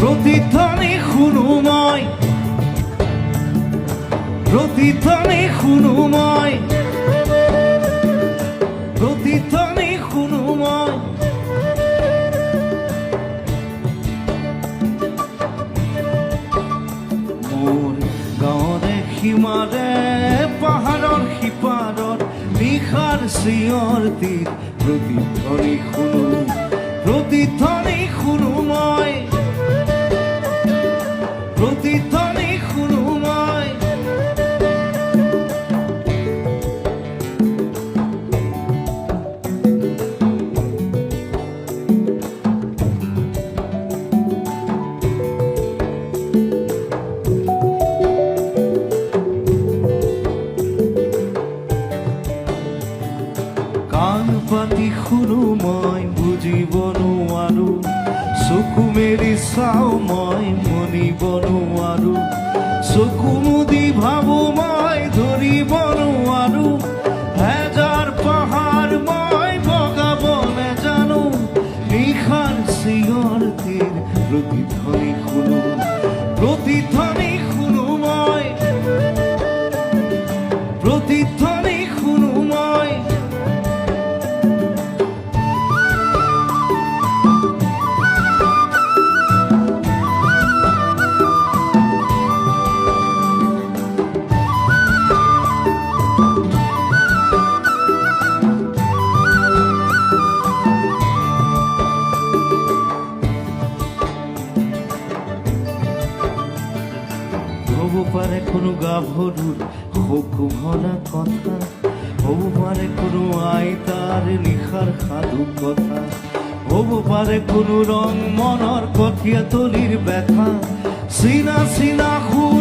প্ৰতিধ্বনি খুনুময়, প্ৰতিধ্বনি খুনুময়, প্ৰতিধ্বনি খুনুময়। মোৰ গাঁৱৰে সীমাৰে পাহাৰৰ সিপাৰৰ নিশাৰ চিঞৰ তীৰ প্ৰতিধ্বনি শুনো, প্ৰতিধ্বনি শুনো মই, প্ৰতিধ্বনি শুনো মই। কাণ পাতি শুনো মই বুজিব নোৱাৰো, চকু মেলি চাও মই মনিব নোৱাৰো, চকু মুদি ভাবো মই ধৰিব নোৱাৰো। হেজাৰ পাহাৰ মই বগাব নেজানো, নিশাৰ চিঞৰ তীৰ প্ৰতিধ্বনি শুনো, প্ৰতিধ্বনি শুনো মই, প্ৰতিধ্বনি শুনো মই। হব পাৰে কোনো গাভৰুৰ শোক ভৰা কথা, হব পাৰে কোনো আইতাৰ নিশাৰ সাধু কথা, হব পাৰে কোনো ৰং মনৰ কঠীয়া তলিৰ ব্যথা, চিনা চিনা সুৰ